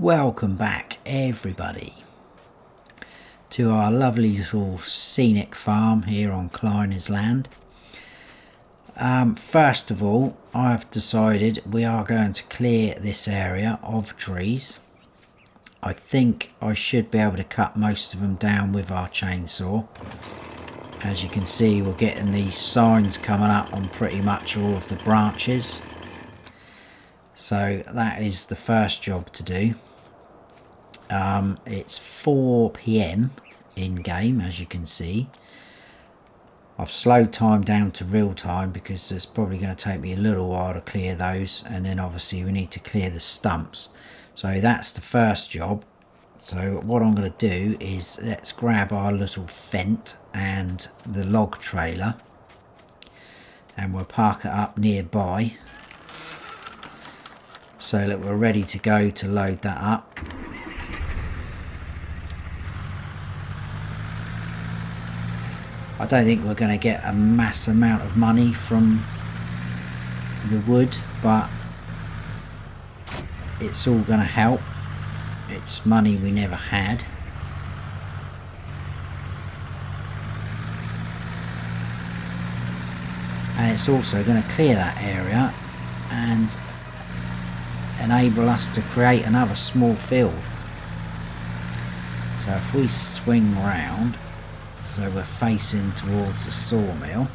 Welcome back everybody to our lovely little scenic farm here on Kleines land. First of all, I've decided we are going to clear this area of trees. I think I should be able to cut most of them down with our chainsaw. As you can see, we're getting these signs coming up on pretty much all of the branches. So that is the first job to do. It's 4 PM in game, as you can see. I've slowed time down to real time because it's probably going to take me a little while to clear those, and then obviously we need to clear the stumps. So that's the first job. So what I'm going to do is let's grab our little fent and the log trailer, and we'll park it up nearby so that we're ready to go to load that up. I don't think we're going to get a mass amount of money from the wood, but it's all going to help. It's money we never had. And it's also going to clear that area and enable us to create another small field. So if we swing round, so we're facing towards the sawmill,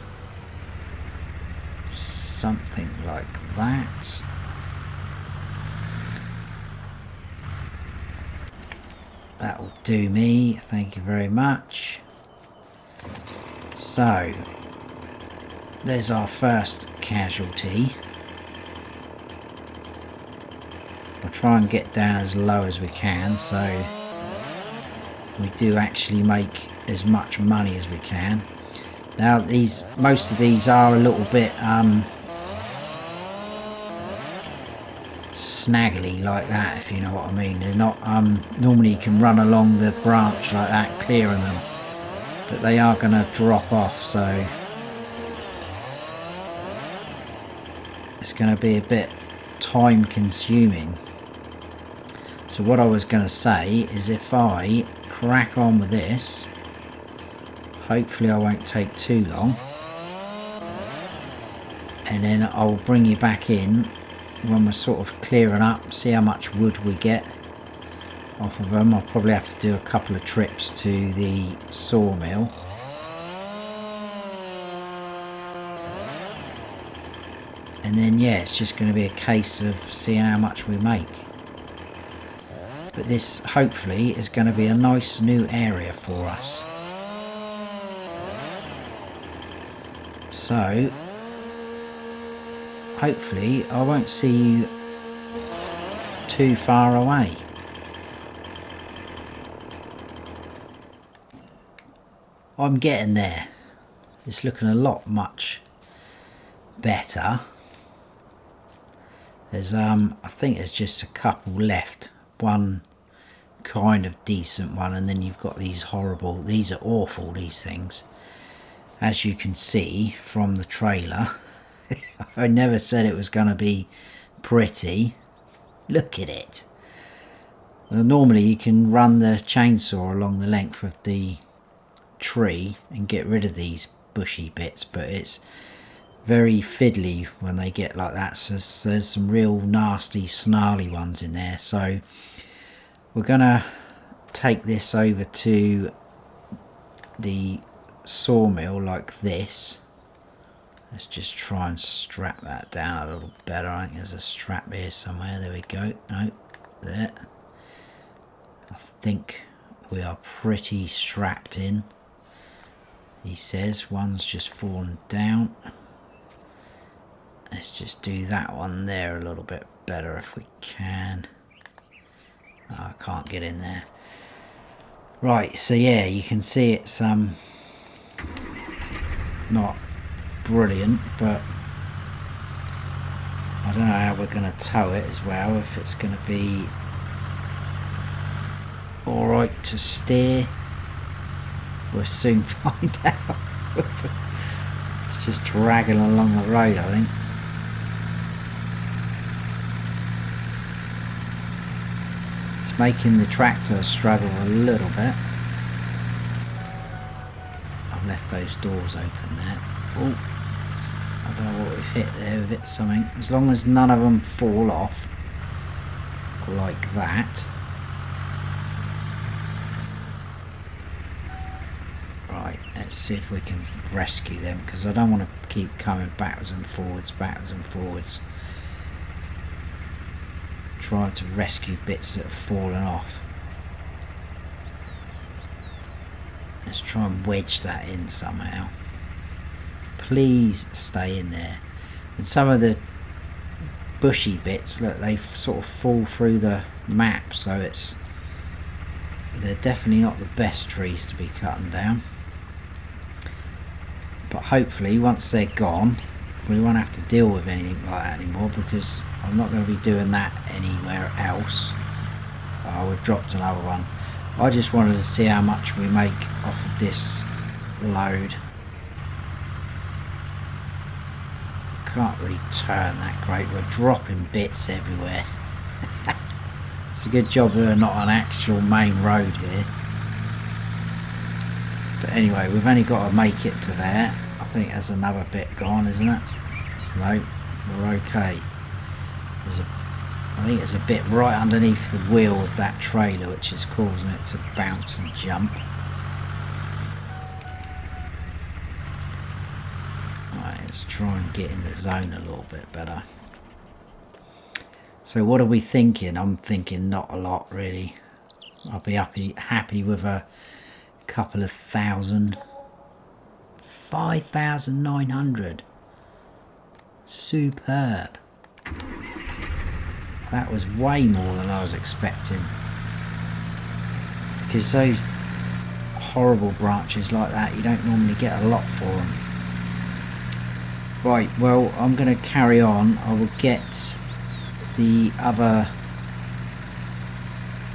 something like that. That will do me, thank you very much. So there's our first casualty. We'll try and get down as low as we can so we do actually make as much money as we can. Now most of these are a little bit snaggly like that, if you know what I mean. They're not normally you can run along the branch like that clearing them, but they are going to drop off, so it's going to be a bit time consuming. So what I was going to say is if I crack on with this, hopefully I won't take too long, and then I'll bring you back in when we're sort of clearing up, see how much wood we get off of them. I'll probably have to do a couple of trips to the sawmill. And then yeah, it's just going to be a case of seeing how much we make. But this hopefully is going to be a nice new area for us. So hopefully I won't see you too far away. I'm getting there. It's looking a lot much better. There's I think there's just a couple left. One kind of decent one, and then you've got these horrible, these are awful, these things. As you can see from the trailer, I never said it was going to be pretty. Look at it. Well, normally you can run the chainsaw along the length of the tree and get rid of these bushy bits, but it's very fiddly when they get like that. So there's some real nasty snarly ones in there. So we're gonna take this over to the sawmill like this. Let's just try and strap that down a little better. I think there's a strap here somewhere. There we go. No, there. I think we are pretty strapped in. He says one's just fallen down. Let's just do that one there a little bit better if we can. Oh, I can't get in there. Right, so yeah, you can see it's not brilliant, but I don't know how we're going to tow it as well, if it's going to be alright to steer. We'll soon find out. It's just dragging along the road, I think. making the tractor struggle a little bit. I've left those doors open there. Oh, I don't know what we've hit there, we've hit something. As long as none of them fall off like that. Right, let's see if we can rescue them, because I don't want to keep coming backwards and forwards, trying to rescue bits that have fallen off. Let's try and wedge that in somehow. Please stay in there. And some of the bushy bits, look, they sort of fall through the map, so they're definitely not the best trees to be cutting down. But hopefully once they're gone, we won't have to deal with anything like that anymore, because I'm not going to be doing that anywhere else. Oh, we've dropped another one. I just wanted to see how much we make off of this load. Can't really turn that great, we're dropping bits everywhere. It's a good job we're not on actual main road here. But anyway, we've only got to make it to there. I think there's another bit gone, isn't it? No, we're okay. I think there's a bit right underneath the wheel of that trailer which is causing it to bounce and jump. Right, let's try and get in the zone a little bit better. So what are we thinking? I'm thinking not a lot really. I'll be happy with a couple of thousand. 5,900. Superb. That was way more than I was expecting. Because those horrible branches like that, you don't normally get a lot for them. Right, well, I'm going to carry on. I will get the other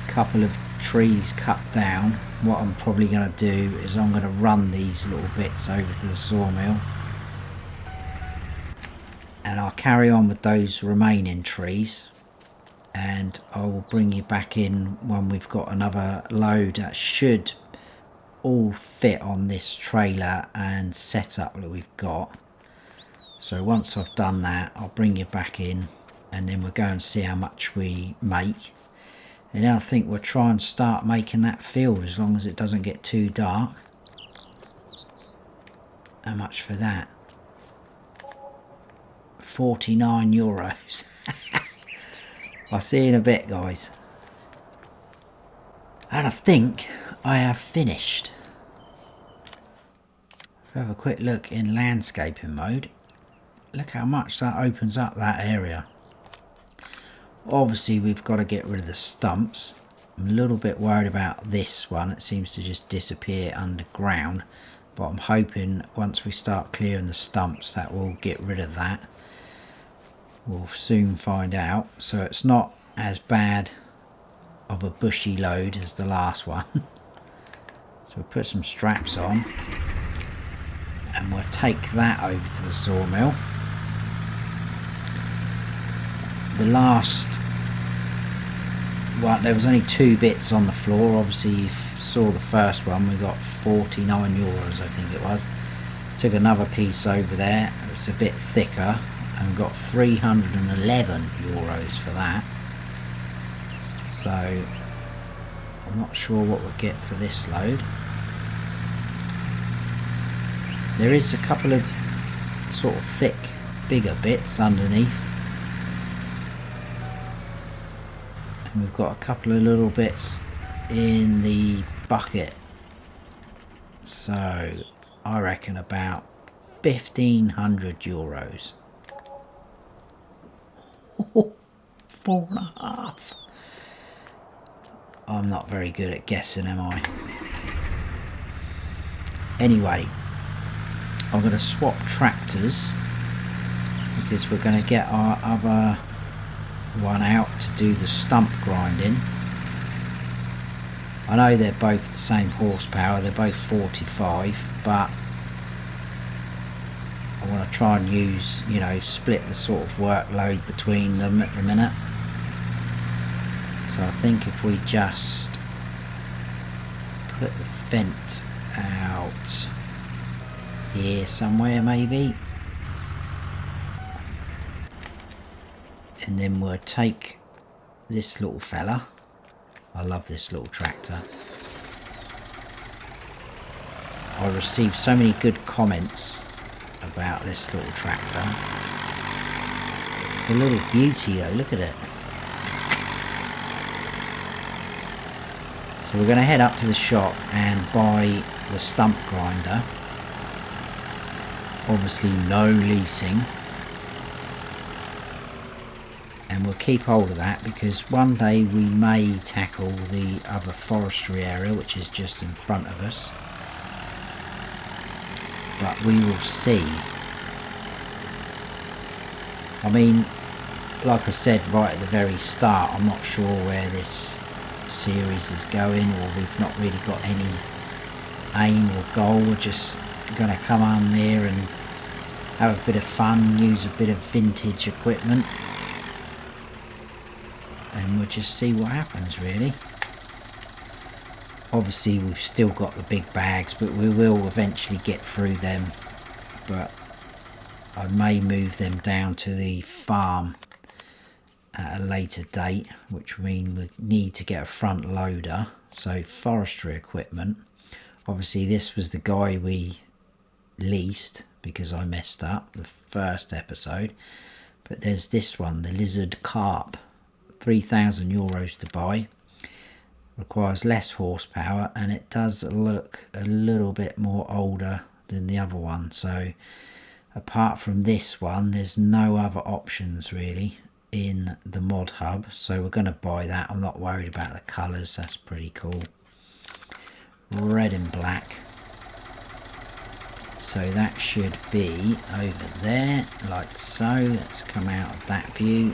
couple of trees cut down. What I'm probably going to do is I'm going to run these little bits over to the sawmill, and I'll carry on with those remaining trees, and I will bring you back in when we've got another load that should all fit on this trailer and setup that we've got. So once I've done that, I'll bring you back in, and then we'll go and see how much we make. And then I think we'll try and start making that field, as long as it doesn't get too dark. How much for that? 49 euros. I'll see you in a bit, guys. And I think I have finished. Let's have a quick look in landscaping mode. Look how much that opens up that area. Obviously we've got to get rid of the stumps. I'm a little bit worried about this one. It seems to just disappear underground, but I'm hoping once we start clearing the stumps that will get rid of that. We'll soon find out. So it's not as bad of a bushy load as the last one. So we'll put some straps on, and we'll take that over to the sawmill. The last one, there was only 2 bits on the floor. Obviously you saw the first one, we got 49 euros I think it was. Took another piece over there, it's a bit thicker, and got 311 euros for that. So I'm not sure what we'll get for this load. There is a couple of sort of thick, bigger bits underneath. And we've got a couple of little bits in the bucket. So I reckon about 1,500 euros. 4.5. I'm not very good at guessing, am I? Anyway, I'm going to swap tractors, because we're going to get our other one out to do the stump grinding. I know they're both the same horsepower, they're both 45, but I want to try and use, you know, split the sort of workload between them at the minute. So I think if we just put the fence out here somewhere maybe, and then we'll take this little fella. I love this little tractor. I received so many good comments about this little tractor. It's a little beauty though, look at it. So we're going to head up to the shop and buy the stump grinder. Obviously no leasing. And we'll keep hold of that because one day we may tackle the other forestry area which is just in front of us. But we will see. I mean, like I said right at the very start, I'm not sure where this series is going, or we've not really got any aim or goal. We're just going to come on there and have a bit of fun, use a bit of vintage equipment, and we'll just see what happens really. Obviously we've still got the big bags, but we will eventually get through them. But I may move them down to the farm at a later date, which means we need to get a front loader. So forestry equipment. Obviously this was the guy we leased because I messed up the first episode. But there's this one, the lizard carp, 3,000 euros to buy. Requires less horsepower, and it does look a little bit more older than the other one. So apart from this one, there's no other options really in the mod hub, so we're going to buy that. I'm not worried about the colours, that's pretty cool. Red and black. So that should be over there like so. Let's come out of that view.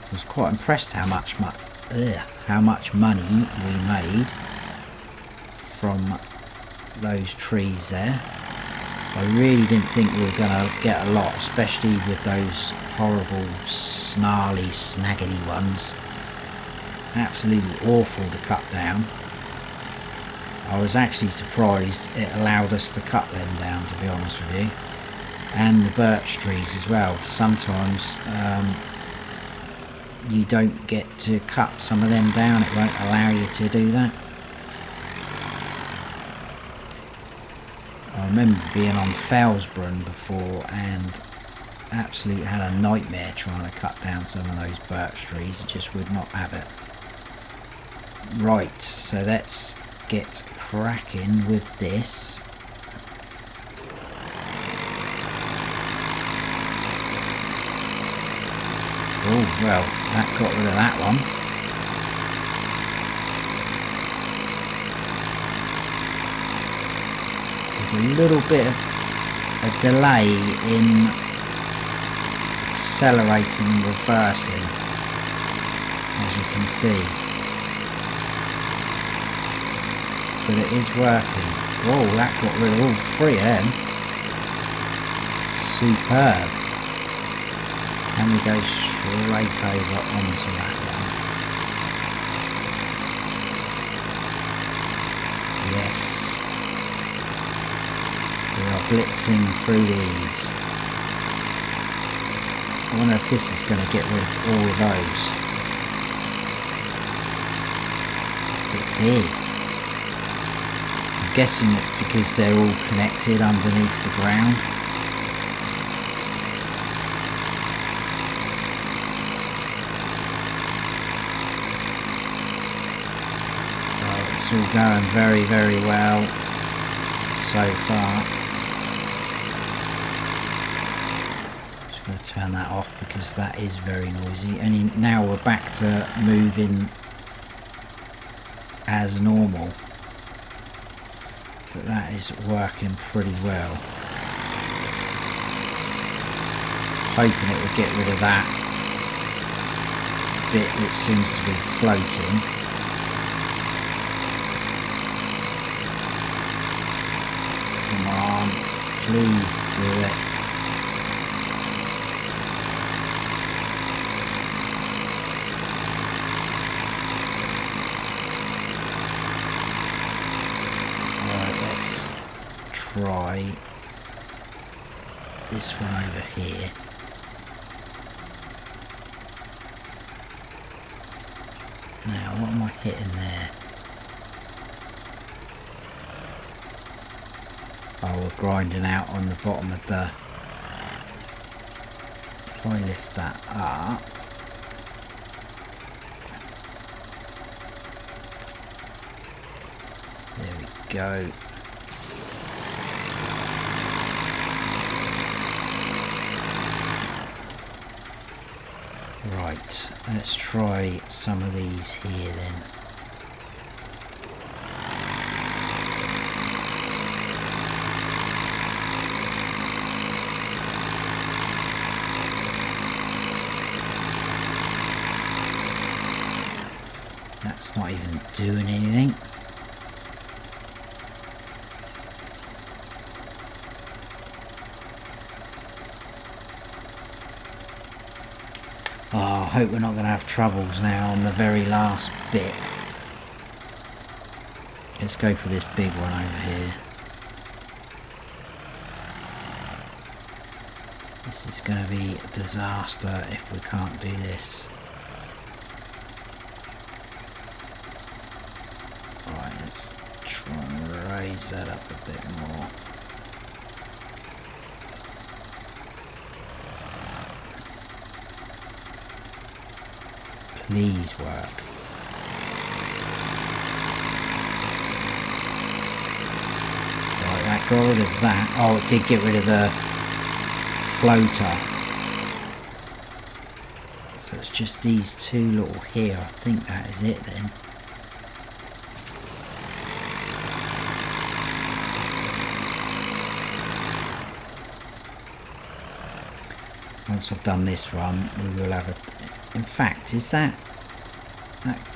I was quite impressed how much money we made from those trees there. I really didn't think we were going to get a lot, especially with those horrible, snarly, snaggly ones. Absolutely awful to cut down. I was actually surprised it allowed us to cut them down, to be honest with you. And the birch trees as well. Sometimes you don't get to cut some of them down, it won't allow you to do that. I remember being on Felsbrunn before and absolutely had a nightmare trying to cut down some of those birch trees. It just would not have it. Right, so let's get cracking with this. Oh, well, that got rid of that one. There's a little bit of a delay in accelerating and reversing, as you can see. But it is working. Whoa, that got rid of all three of them. Superb. Can we go straight over onto that one? Yes. We are blitzing through these. I wonder if this is going to get rid of all of those. It did. I'm guessing it's because they're all connected underneath the ground. Well, it's all going very, very well so far. Just going to turn that off because that is very noisy. And now we're back to moving as normal. But that is working pretty well. Hoping it will get rid of that bit that seems to be floating. Come on, please do it. try this one over here. Now, what am I hitting there? Oh, we're grinding out on the bottom of the... If I lift that up... There we go. Right, let's try some of these here then. That's not even doing anything. Oh, I hope we're not going to have troubles now on the very last bit. Let's go for this big one over here. This is going to be a disaster if we can't do this. Alright, let's try and raise that up a bit more. Please work. Right, that got rid of that. Oh, it did get rid of the floater. So it's just these two little here. I think that is it then. Once I've done this run, we will have a... In fact, is that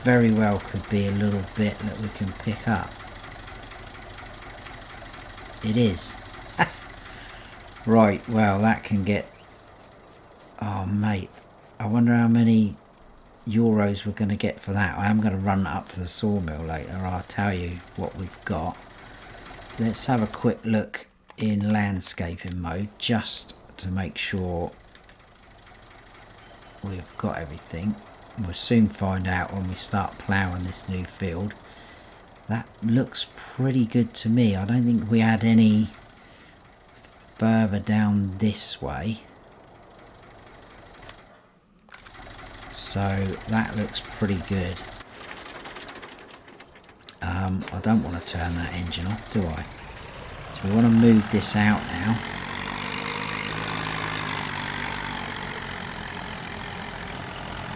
very well could be a little bit that we can pick up. It is. Right, well, that can get... Oh, mate. I wonder how many euros we're going to get for that. I am going to run up to the sawmill later. I'll tell you what we've got. Let's have a quick look in landscaping mode, just to make sure we've got everything. We'll soon find out when we start ploughing this new field. That looks pretty good to me. I don't think we had any further down this way. So that looks pretty good. I don't want to turn that engine off, do I? So we want to move this out now.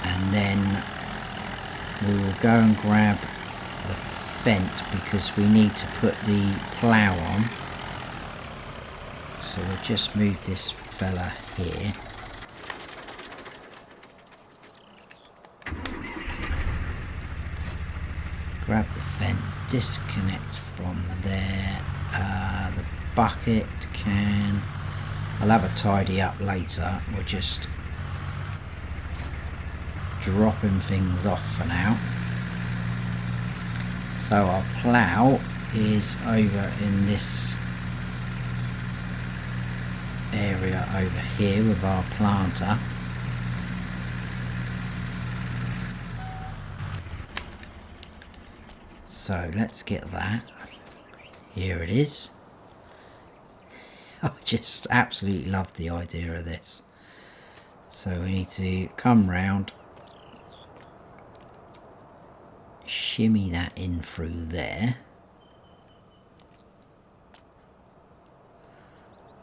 And then we will go and grab the fence because we need to put the plough on. So we'll just move this fella here. Grab the fence, disconnect from there. The bucket can... I'll have a tidy up later. We'll just dropping things off for now. So our plough is over in this area over here with our planter. So let's get that. Here it is. I just absolutely love the idea of this. So we need to come round, shimmy that in through there,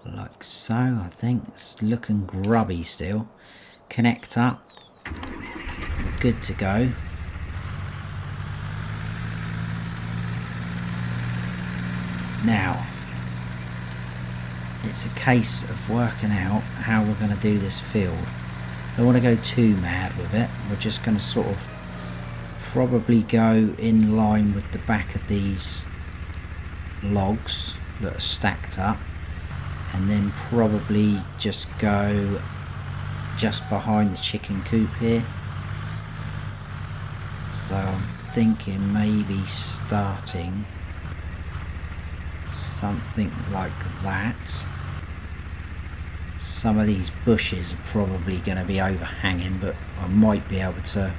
like so. I think it's looking grubby still. Connect up, we're good to go. Now it's a case of working out how we're going to do this field. I don't want to go too mad with it. We're just going to sort of probably go in line with the back of these logs that are stacked up, and then probably just go just behind the chicken coop here. So I'm thinking maybe starting something like that. Some of these bushes are probably going to be overhanging, but I might be able to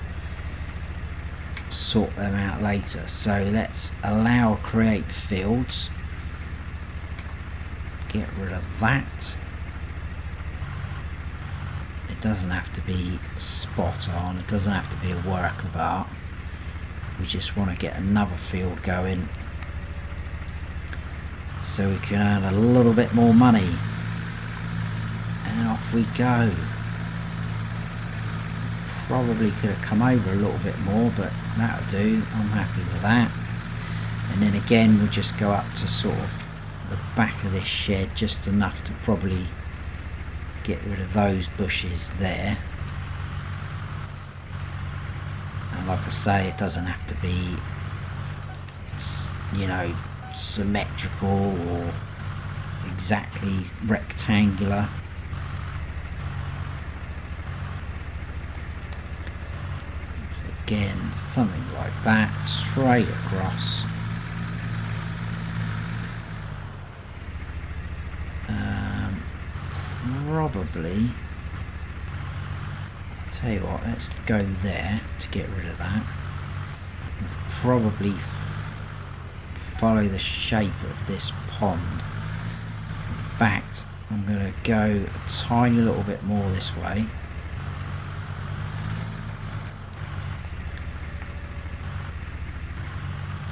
sort them out later. So let's allow create fields, get rid of that. It doesn't have to be spot on, it doesn't have to be a work of art. We just want to get another field going so we can earn a little bit more money. And off we go. Probably could have come over a little bit more, but that'll do. I'm happy with that. And then again, we'll just go up to sort of the back of this shed, just enough to probably get rid of those bushes there. And like I say, it doesn't have to be, you know, symmetrical or exactly rectangular. So again, something like that, straight across. Probably, tell you what, let's go there to get rid of that. Probably follow the shape of this pond. In fact, I'm going to go a tiny little bit more this way.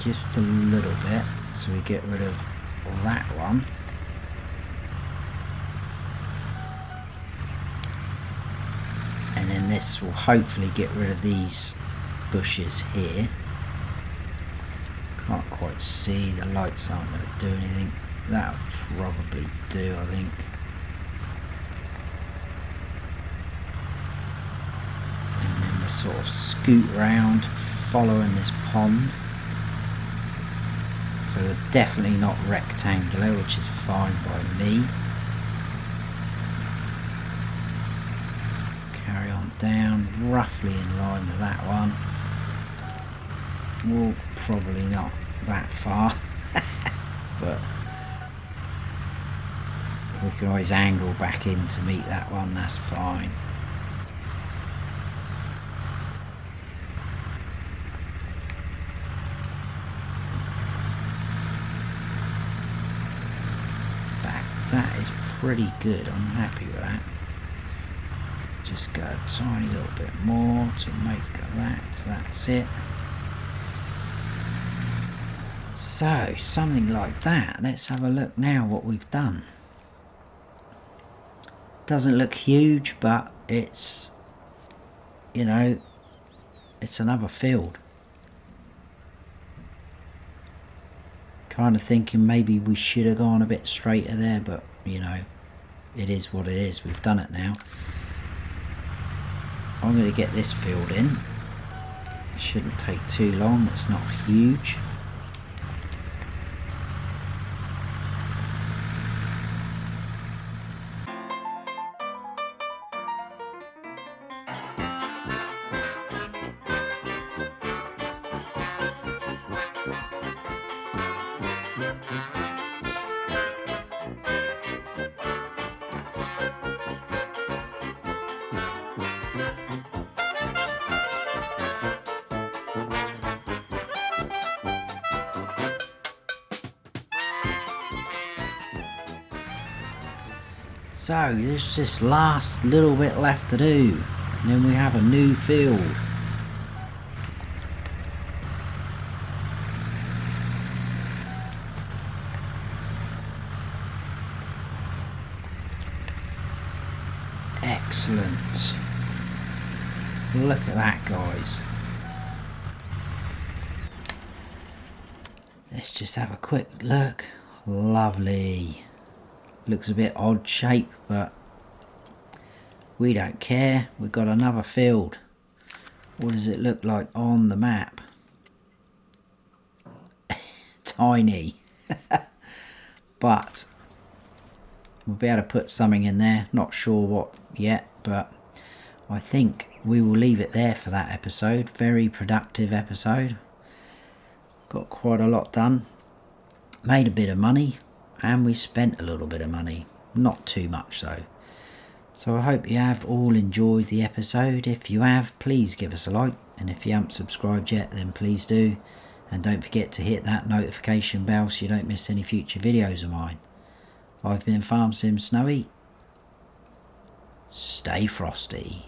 Just a little bit, so we get rid of that one. And then this will hopefully get rid of these bushes here. Can't quite see, the lights aren't going to do anything. That'll probably do, I think. And then we'll sort of scoot round following this pond. So we're definitely not rectangular, which is fine by me. Carry on down, roughly in line with that one. Well, probably not that far, but we can always angle back in to meet that one, that's fine. That is pretty good, I'm happy with that. Just go a tiny little bit more to make that, that's it. So, something like that. Let's have a look now what we've done. Doesn't look huge, but it's, you know, it's another field. Kind of thinking maybe we should have gone a bit straighter there, but you know, it is what it is. We've done it now. I'm going to get this field in. It shouldn't take too long, it's not huge. So there's this last little bit left to do, and then we have a new field. Excellent. Look at that, guys. Let's just have a quick look. Lovely. Looks a bit odd shape, but we don't care. We've got another field. What does it look like on the map? Tiny. But we'll be able to put something in there. Not sure what yet, but I think we will leave it there for that episode. Very productive episode. Got quite a lot done. Made a bit of money. and we spent a little bit of money, not too much though. So I hope you have all enjoyed the episode. If you have, please give us a like, and if you haven't subscribed yet, then please do, and don't forget to hit that notification bell so you don't miss any future videos of mine. I've been Farm Sim Snowy. Stay frosty.